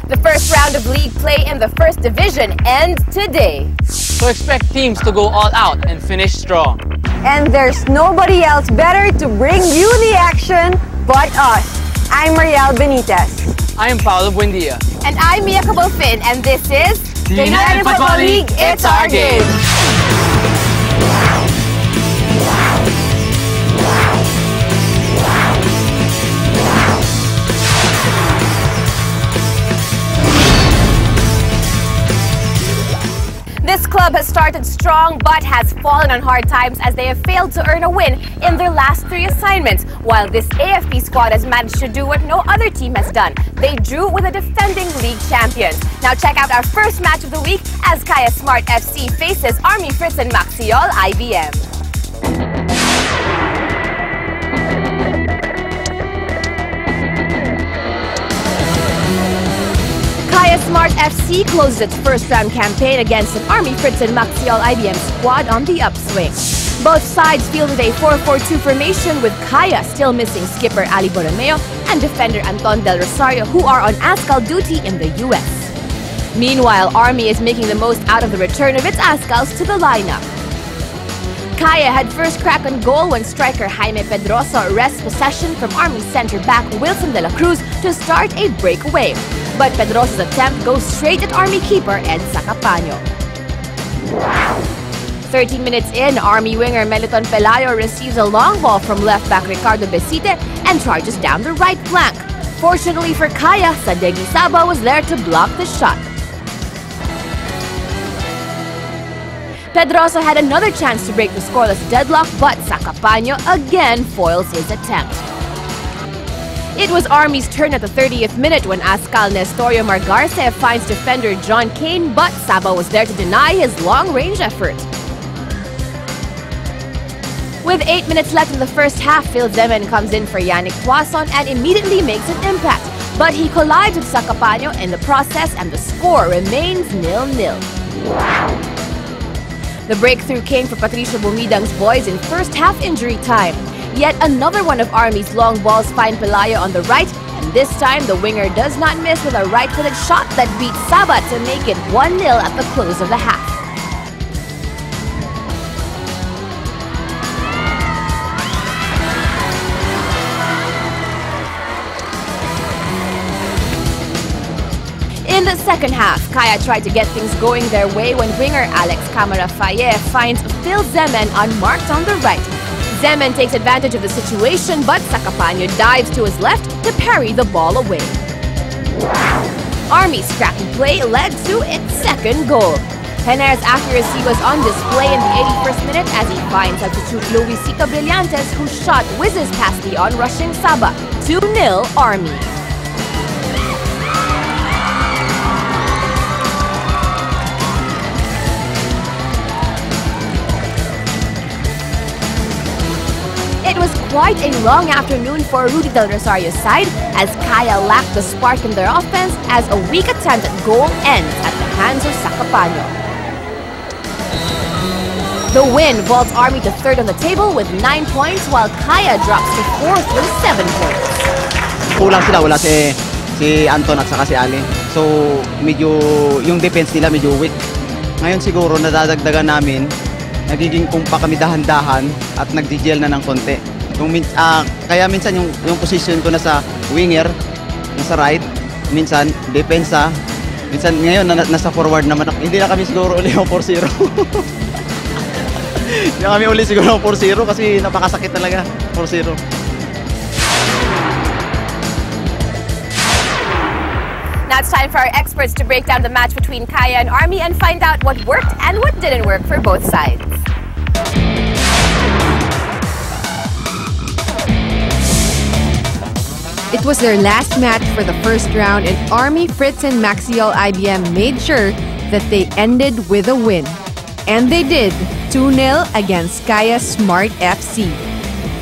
The first round of league play in the first division ends today. So expect teams to go all out and finish strong. And there's nobody else better to bring you the action but us. I'm Mariel Benitez. I am Paolo Buendia. And I'm Mia Cabalfin, and this is The United Football League, it's our game. This club has started strong but has fallen on hard times as they have failed to earn a win in their last 3 assignments, while this AFP squad has managed to do what no other team has done. They drew with the defending league champions. Now check out our first match of the week as Kaya Smart FC faces Army Fritz and Maxiol IBM. Kaya Smart FC closes its first-round campaign against an Army Fritz and Maxiol IBM squad on the upswing. Both sides fielded a 4-4-2 formation with Kaya still missing skipper Ali Borromeo and defender Anton Del Rosario, who are on ASCAL duty in the US. Meanwhile, Army is making the most out of the return of its ASCALs to the lineup. Kaya had first crack on goal when striker Jaime Pedroso wrests possession from Army center-back Wilson de la Cruz to start a breakaway. But Pedroso's attempt goes straight at Army keeper Ed Sacapaño. 13 minutes in, Army winger Meliton Pelayo receives a long ball from left-back Ricardo Besite and charges down the right flank. Fortunately for Kaya, Sadegi Saba was there to block the shot. Pedroso had another chance to break the scoreless deadlock, but Sacapaño again foils his attempt. It was Army's turn at the 30th minute when ASCAL Nestorio Margarce finds defender John Kane, but Saba was there to deny his long-range effort. With 8 minutes left in the first half, Phil Zeman comes in for Yannick Poisson and immediately makes an impact. But he collides with Sacapaño in the process and the score remains 0-0. The breakthrough came for Patricio Bumidang's boys in first half injury time. Yet another one of Army's long balls find Pelayo on the right, and this time the winger does not miss with a right-footed shot that beats Saba to make it 1-0 at the close of the half. In the second half, Kaya tried to get things going their way when winger Alex Camara Faye finds Phil Zeman unmarked on the right. Zeman takes advantage of the situation, but Sacapaño dives to his left to parry the ball away. Army's scrappy play led to its second goal. Jenner's accuracy was on display in the 81st minute as he finds substitute Luisito Brillantes, whose shot whizzes past the on-rushing Saba. 2-0 Army. It was quite a long afternoon for Rudy Del Rosario's side as Kaya lacked the spark in their offense as a weak attempt at goal ends at the hands of Sacapaño. The win vaults Army to third on the table with 9 points while Kaya drops to fourth with 7 points. Kulang sila, wala si Anton at saka si Ali. So medyo yung defense nila medyo weak. Ngayon siguro nadadagdagan namin. Nagiging kumpa kami dahan-dahan at nagdi-gel na ng konti. Kaya minsan yung position ko nasa winger, nasa right, minsan depensa, minsan ngayon nasa forward naman ako. Hindi na kami siguro uli yung 4-0. Hindi na kami uli siguro yung 4-0 kasi napakasakit talaga, 4-0. Now it's time for our experts to break down the match between Kaya and Army and find out what worked and what didn't work for both sides. It was their last match for the first round, and Army Fritz and Maxiol IBM made sure that they ended with a win. And they did, 2-0 against Kaya Smart FC.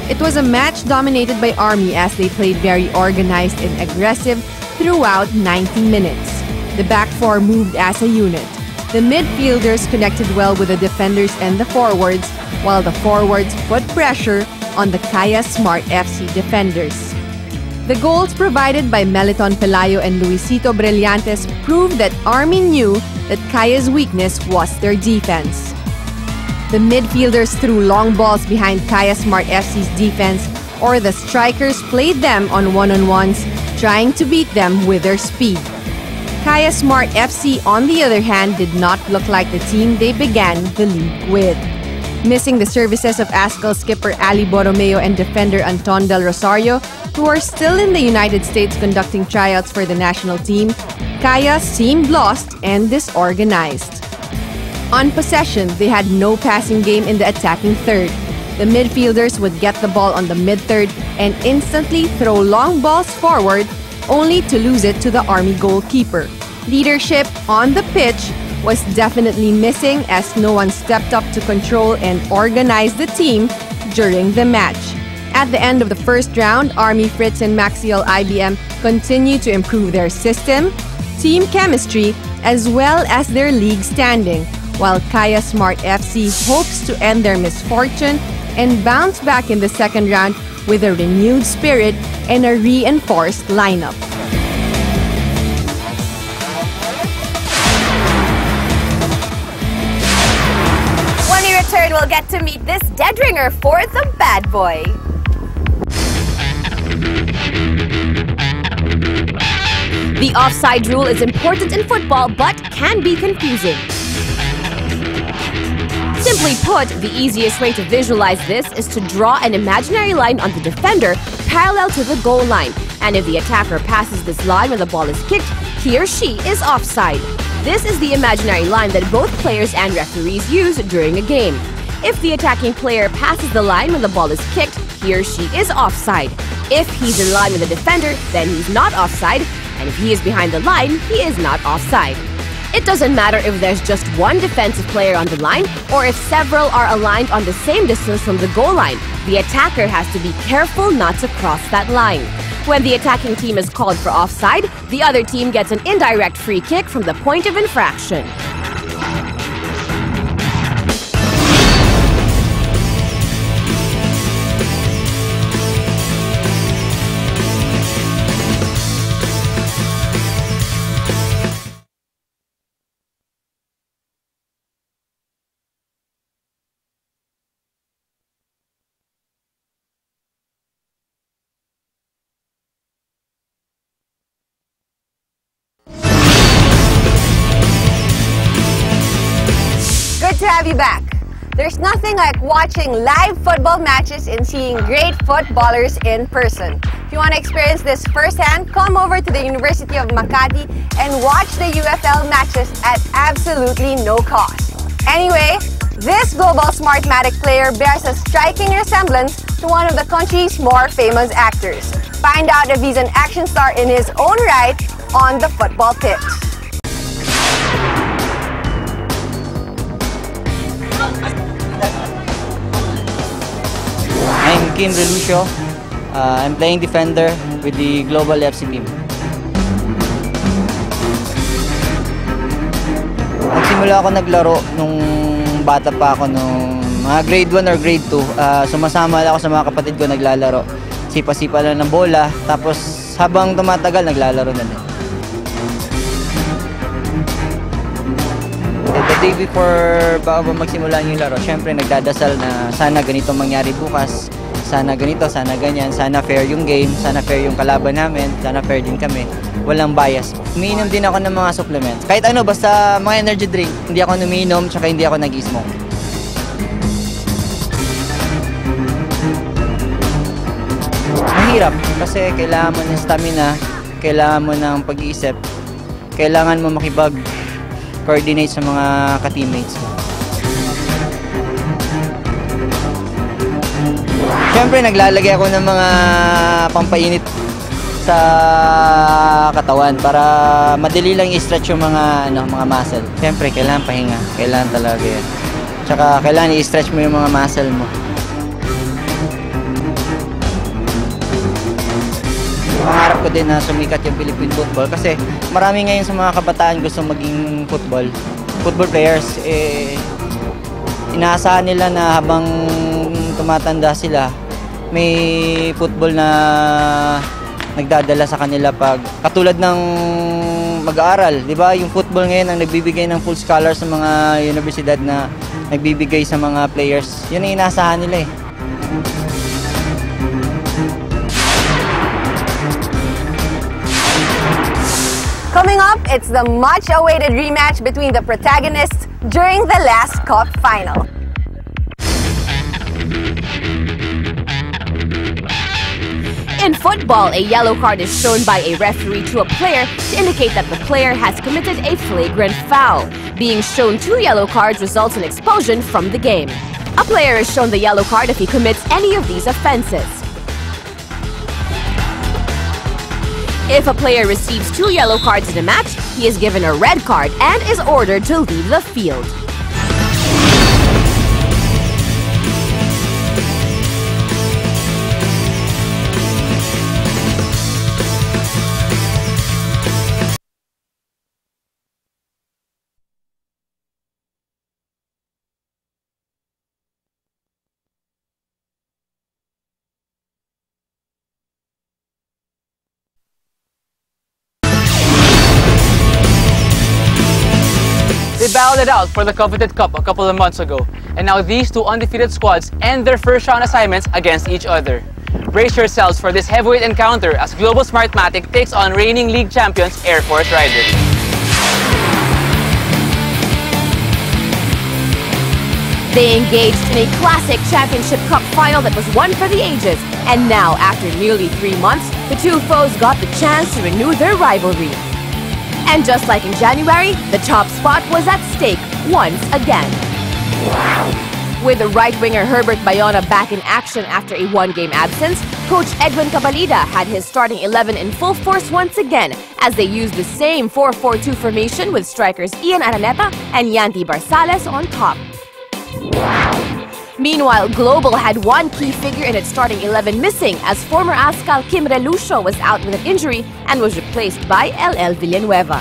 It was a match dominated by Army as they played very organized and aggressive throughout 90 minutes. The back four moved as a unit. The midfielders connected well with the defenders and the forwards, while the forwards put pressure on the Kaya Smart FC defenders. The goals provided by Meliton Pelayo and Luisito Brillantes proved that Army knew that Kaya's weakness was their defense. The midfielders threw long balls behind Kaya Smart FC's defense, or the strikers played them on one-on-ones, trying to beat them with their speed. Kaya Smart FC, on the other hand, did not look like the team they began the league with. Missing the services of Ascal skipper Ali Borromeo and defender Anton Del Rosario, who are still in the United States conducting tryouts for the national team, Kaya seemed lost and disorganized. On possession, they had no passing game in the attacking third. The midfielders would get the ball on the mid-third and instantly throw long balls forward, only to lose it to the Army goalkeeper. Leadership on the pitch was definitely missing, as no one stepped up to control and organize the team during the match. At the end of the first round, Army Fritz and Maxiol IBM continue to improve their system, team chemistry, as well as their league standing, while Kaya Smart FC hopes to end their misfortune and bounce back in the second round with a renewed spirit and a reinforced lineup. When we return, we'll get to meet this dead ringer for the bad boy. The offside rule is important in football but can be confusing. Simply put, the easiest way to visualize this is to draw an imaginary line on the defender parallel to the goal line. And if the attacker passes this line when the ball is kicked, he or she is offside. This is the imaginary line that both players and referees use during a game. If the attacking player passes the line when the ball is kicked, he or she is offside. If he's in line with the defender, then he's not offside. And if he is behind the line, he is not offside. It doesn't matter if there's just one defensive player on the line or if several are aligned on the same distance from the goal line. The attacker has to be careful not to cross that line. When the attacking team is called for offside, the other team gets an indirect free kick from the point of infraction. Good to have you back. There's nothing like watching live football matches and seeing great footballers in person. If you want to experience this firsthand, come over to the University of Makati and watch the UFL matches at absolutely no cost. Anyway, this Global Smartmatic player bears a striking resemblance to one of the country's more famous actors. Find out if he's an action star in his own right on the football pitch. I'm Kim Relucio. I'm playing defender with the Global FC team. Nagsimula ako naglaro nung bata pa ako, nung mga grade 1 or grade 2. Sumasama ako sa mga kapatid ko naglalaro. Sipa-sipa lang ng bola, tapos habang tumatagal naglalaro na din. The day before bago magsimula yung laro, syempre nagdadasal na sana ganito mangyari bukas, sana ganito, sana ganyan, sana fair yung game, sana fair yung kalaban namin, sana fair din kami, walang bias. Umiinom din ako ng mga supplements, kahit ano, basta mga energy drink. Hindi ako umiinom, tsaka hindi ako nag-smoke. Mahirap kasi kailangan mo ng stamina, kailangan mo ng pag-iisip, kailangan mo makipag-coordinate sa mga ka-teammates mo. Siyempre, naglalagay ako ng mga pampainit sa katawan para madali lang i-stretch yung mga muscle. Siyempre, kailangan pahinga. Kailangan talaga yan. Tsaka, kailangan i-stretch mo yung mga muscle mo. Pangarap ko din na sumikat yung Philippine football kasi marami ngayon sa mga kabataan gusto maging football players. Inaasahan nila na habang tumatanda sila, may football na nagdadala sa kanila pag katulad ng mag-aaral, di ba? Yung football ngayon ang nagbibigay ng full scholars sa mga universidad na nagbibigay sa mga players. Yun ang inaasahan nila eh. Coming up, it's the much-awaited rematch between the protagonists during the last cup final. In football, a yellow card is shown by a referee to a player to indicate that the player has committed a flagrant foul. Being shown 2 yellow cards results in expulsion from the game. A player is shown the yellow card if he commits any of these offenses. If a player receives 2 yellow cards in a match, he is given a red card and is ordered to leave the field. They battled it out for the coveted cup a couple of months ago, and now these 2 undefeated squads end their first round assignments against each other. Brace yourselves for this heavyweight encounter as Global Smartmatic takes on reigning league champions Air Force Riders. They engaged in a classic championship cup final that was one for the ages, and now, after nearly 3 months, the 2 foes got the chance to renew their rivalry. And just like in January, the top spot was at stake once again. With the right winger Herbert Bayona back in action after a 1-game absence, coach Edwin Cabalida had his starting 11 in full force once again as they used the same 4-4-2 formation with strikers Ian Araneta and Yanti Barsales on top. Meanwhile, Global had one key figure in its starting 11 missing as former Ascal Kim Relucio was out with an injury and was replaced by LL Villanueva.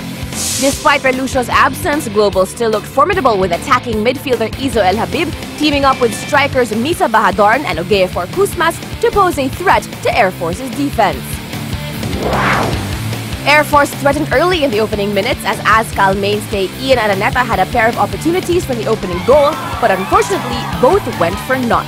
Despite Relucio's absence, Global still looked formidable with attacking midfielder Izo El Habib teaming up with strikers Misa Bahadorn and Ogefor Kusmas to pose a threat to Air Force's defense. Air Force threatened early in the opening minutes as Ascal mainstay Ian Araneta had a pair of opportunities for the opening goal, but unfortunately both went for naught.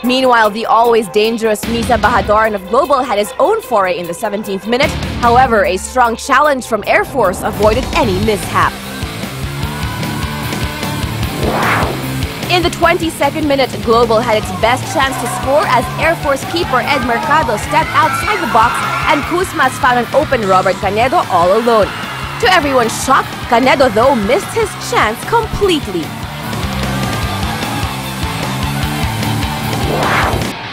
Meanwhile, the always dangerous Misa Bahadorn of Global had his own foray in the 17th minute. However, a strong challenge from Air Force avoided any mishap. In the 22nd minute, Global had its best chance to score as Air Force keeper Ed Mercado stepped outside the box and Kusmas found an open Robert Canedo all alone. To everyone's shock, Canedo though missed his chance completely.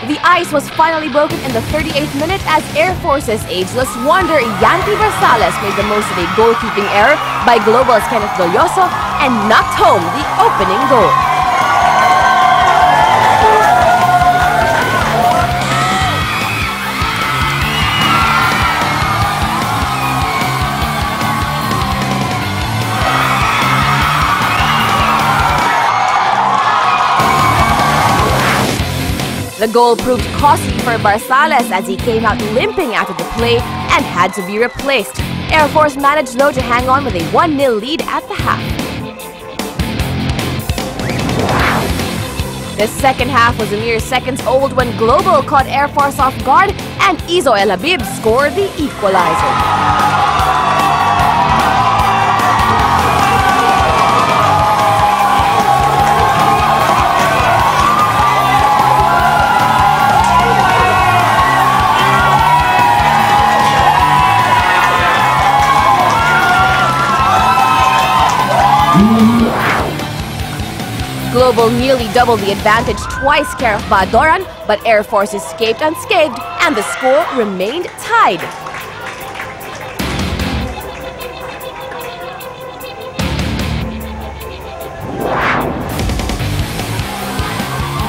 The ice was finally broken in the 38th minute as Air Force's ageless wonder Yanti Barsales made the most of a goalkeeping error by Global's Kenneth Dolioso and knocked home the opening goal. The goal proved costly for Barsales as he came out limping after the play and had to be replaced. Air Force managed though to hang on with a 1-0 lead at the half. The second half was a mere seconds old when Global caught Air Force off guard and Izo El Habib scored the equalizer. Global nearly doubled the advantage twice, care of Badoran, but Air Force escaped unscathed and the score remained tied.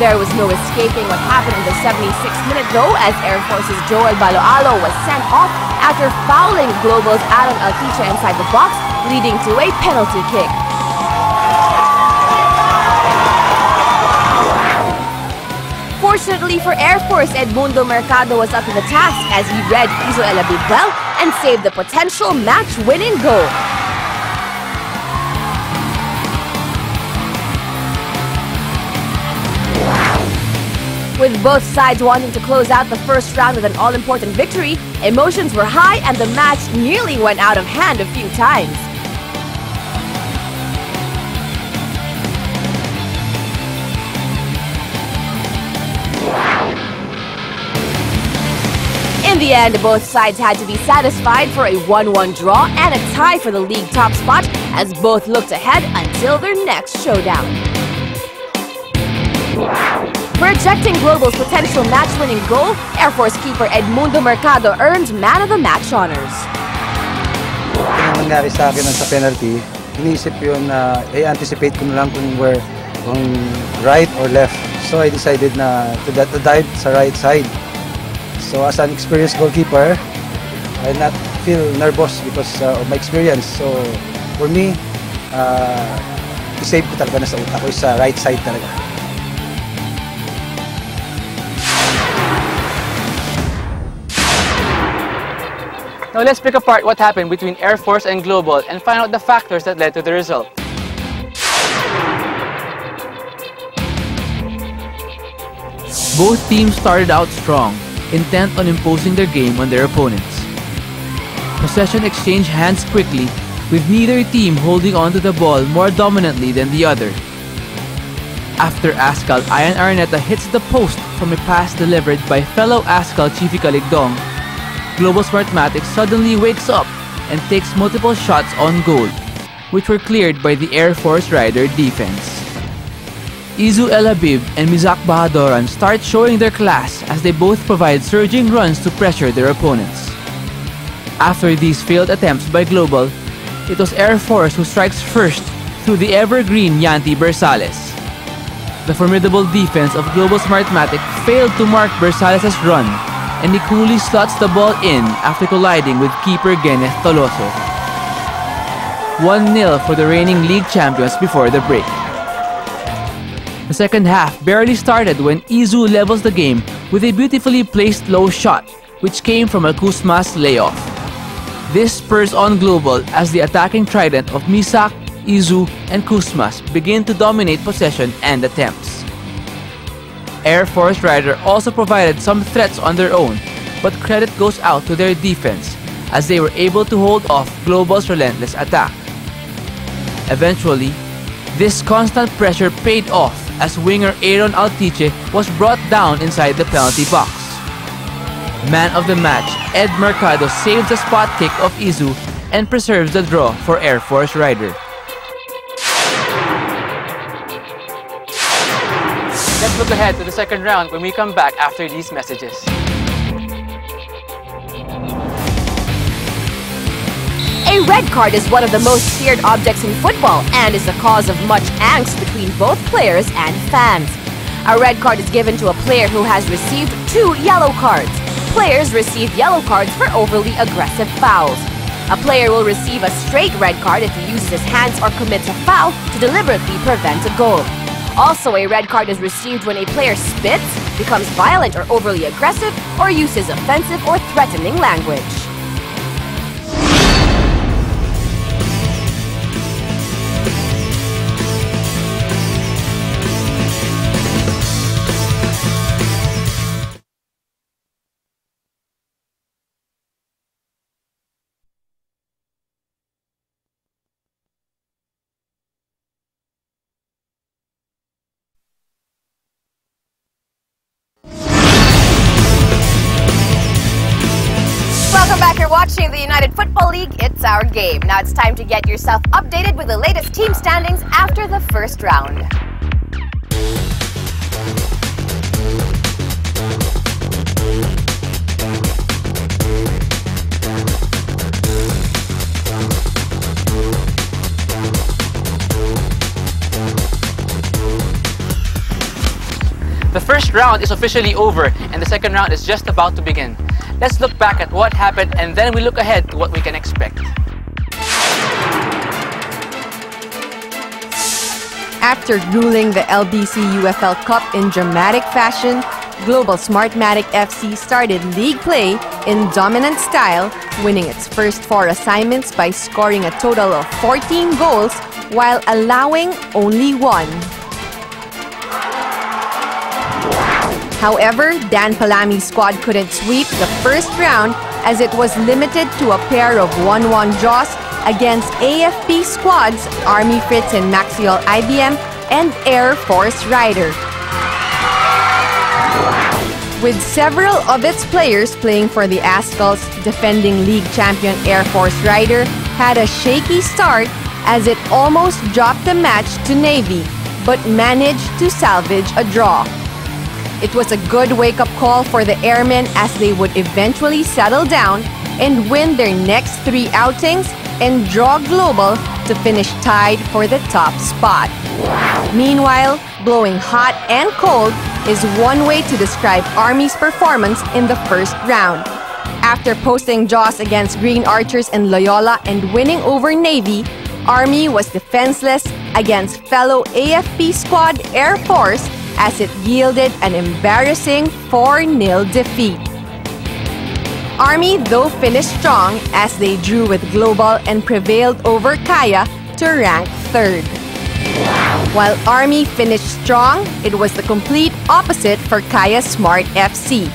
There was no escaping what happened in the 76th minute though, as Air Force's Joel Baloalo was sent off after fouling Global's Aaron Alquicha inside the box, leading to a penalty kick. Fortunately for Air Force, Edmundo Mercado was up to the task as he read Izo Elabib well and saved the potential match-winning goal. With both sides wanting to close out the first round with an all-important victory, emotions were high and the match nearly went out of hand a few times. In the end, both sides had to be satisfied for a 1-1 draw and a tie for the league top spot as both looked ahead until their next showdown. Projecting Global's potential match-winning goal, Air Force keeper Edmundo Mercado earned man of the match honors. Yung nangyari sa akin sa penalty, iniisip ko yun na i-anticipate ko na lang kung we're on right or left. So I decided na to dive sa right side. So as an experienced goalkeeper, I not feel nervous because of my experience. So for me, i-save ko talaga na sa utak ko sa right side talaga. Now let's pick apart what happened between Air Force and Global and find out the factors that led to the result. Both teams started out strong, intent on imposing their game on their opponents. Possession exchanged hands quickly, with neither team holding on to the ball more dominantly than the other. After Ascal, Ian Araneta hits the post from a pass delivered by fellow Ascal Chifi Caligdong, Global Smartmatic suddenly wakes up and takes multiple shots on goal, which were cleared by the Air Force Rider defense. Izo Elabib and Mizak Bahadoran start showing their class as they both provide surging runs to pressure their opponents. After these failed attempts by Global, it was Air Force who strikes first through the evergreen Yanti Bersales. The formidable defense of Global Smartmatic failed to mark Bersales' run, and he coolly slots the ball in after colliding with keeper Geneth Toloso. 1-0 for the reigning league champions before the break. The second half barely started when Izu levels the game with a beautifully placed low shot, which came from a Kusmas layoff. This spurs on Global as the attacking trident of Misak, Izu, and Kusmas begin to dominate possession and attempts. Air Force Rider also provided some threats on their own, but credit goes out to their defense as they were able to hold off Global's relentless attack. Eventually, this constant pressure paid off as winger Aaron Altiche was brought down inside the penalty box. Man of the match, Ed Mercado saves the spot kick of Izu and preserves the draw for Air Force Rider. Let's look ahead to the second round when we come back after these messages. A red card is one of the most feared objects in football and is the cause of much angst between both players and fans. A red card is given to a player who has received 2 yellow cards. Players receive yellow cards for overly aggressive fouls. A player will receive a straight red card if he uses his hands or commits a foul to deliberately prevent a goal. Also, a red card is received when a player spits, becomes violent or overly aggressive, or uses offensive or threatening language. Welcome back. You're watching the United Football League. It's our game. Now it's time to get yourself updated with the latest team standings after the first round. The first round is officially over and the second round is just about to begin. Let's look back at what happened and then we look ahead to what we can expect. After ruling the LBC UFL Cup in dramatic fashion, Global Smartmatic FC started league play in dominant style, winning its first 4 assignments by scoring a total of 14 goals while allowing only 1. However, Dan Palami's squad couldn't sweep the first round as it was limited to a pair of 1-1 draws against AFP squads Army Fritz and Maxiol IBM and Air Force Rider. With several of its players playing for the Ascals, defending league champion Air Force Rider had a shaky start as it almost dropped the match to Navy, but managed to salvage a draw. It was a good wake-up call for the Airmen as they would eventually settle down and win their next 3 outings and draw Global to finish tied for the top spot. Meanwhile, blowing hot and cold is one way to describe Army's performance in the first round. After posting draws against Green Archers and Loyola and winning over Navy, Army was defenseless against fellow AFP squad Air Force as it yielded an embarrassing 4-0 defeat. Army though finished strong as they drew with Global and prevailed over Kaya to rank 3rd. While Army finished strong, it was the complete opposite for Kaya Smart FC.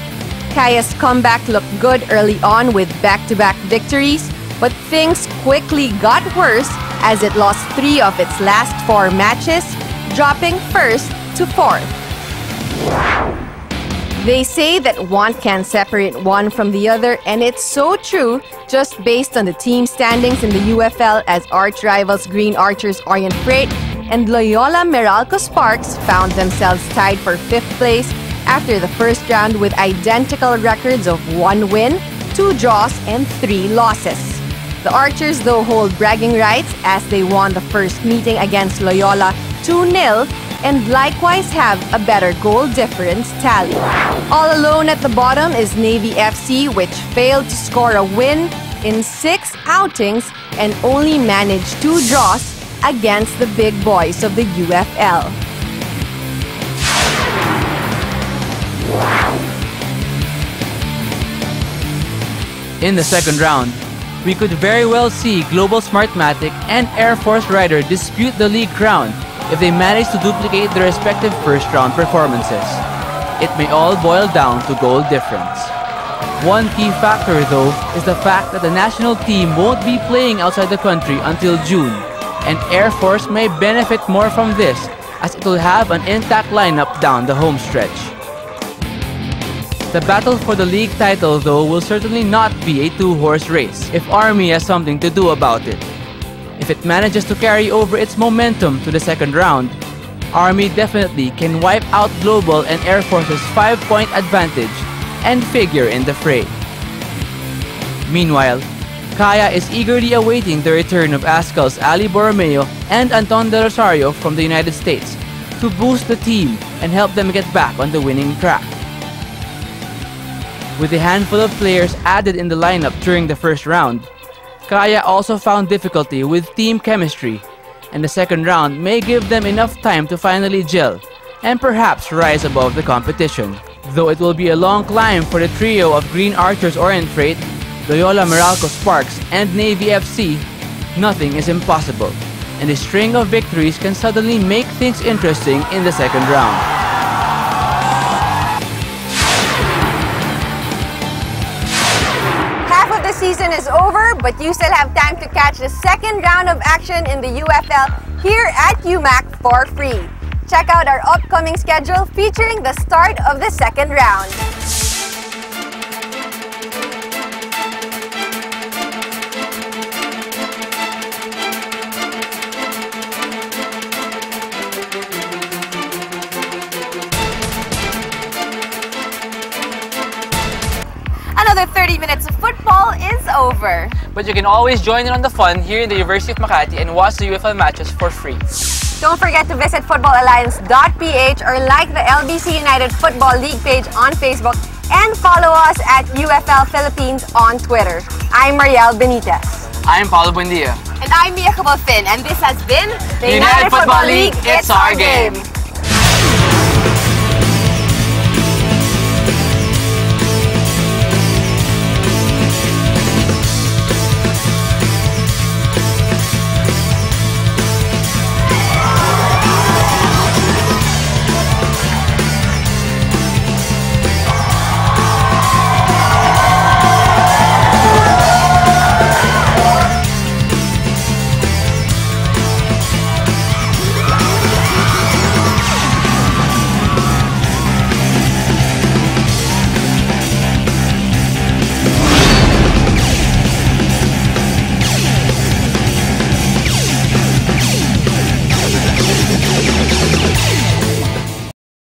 Kaya's comeback looked good early on with back-to-back victories, but things quickly got worse as it lost 3 of its last 4 matches, dropping 1st to 4th. They say that one can separate one from the other, and it's so true just based on the team standings in the UFL as arch rivals Green Archers Orient Freight and Loyola Meralco Sparks found themselves tied for 5th place after the first round with identical records of 1 win, 2 draws, and 3 losses. The Archers though hold bragging rights as they won the first meeting against Loyola 2-0 and likewise have a better goal difference tally. All alone at the bottom is Navy FC, which failed to score a win in 6 outings and only managed 2 draws against the big boys of the UFL. In the second round, we could very well see Global Smartmatic and Air Force Rider dispute the league crown if they manage to duplicate their respective first-round performances. It may all boil down to goal difference. One key factor, though, is the fact that the national team won't be playing outside the country until June, and Air Force may benefit more from this as it will have an intact lineup down the home stretch. The battle for the league title, though, will certainly not be a 2-horse race if Army has something to do about it. If it manages to carry over its momentum to the second round, Army definitely can wipe out Global and Air Force's 5-point advantage and figure in the fray. Meanwhile, Kaya is eagerly awaiting the return of Ascal's Ali Borromeo and Anton De Rosario from the United States to boost the team and help them get back on the winning track. With a handful of players added in the lineup during the first round, Kaya also found difficulty with team chemistry, and the second round may give them enough time to finally gel and perhaps rise above the competition. Though it will be a long climb for the trio of Green Archers Orient Freight, Loyola Meralco Sparks, and Navy FC, nothing is impossible, and a string of victories can suddenly make things interesting in the second round. The season is over, but you still have time to catch the second round of action in the UFL here at UMAC for free. Check out our upcoming schedule featuring the start of the second round. Another 30 minutes of football is over. But you can always join in on the fun here in the University of Makati and watch the UFL matches for free. Don't forget to visit footballalliance.ph or like the LBC United Football League page on Facebook and follow us at UFL Philippines on Twitter. I'm Mariel Benitez. I'm Paulo Buendia. And I'm Mia Cabalfin, and this has been the United Football League, it's our game.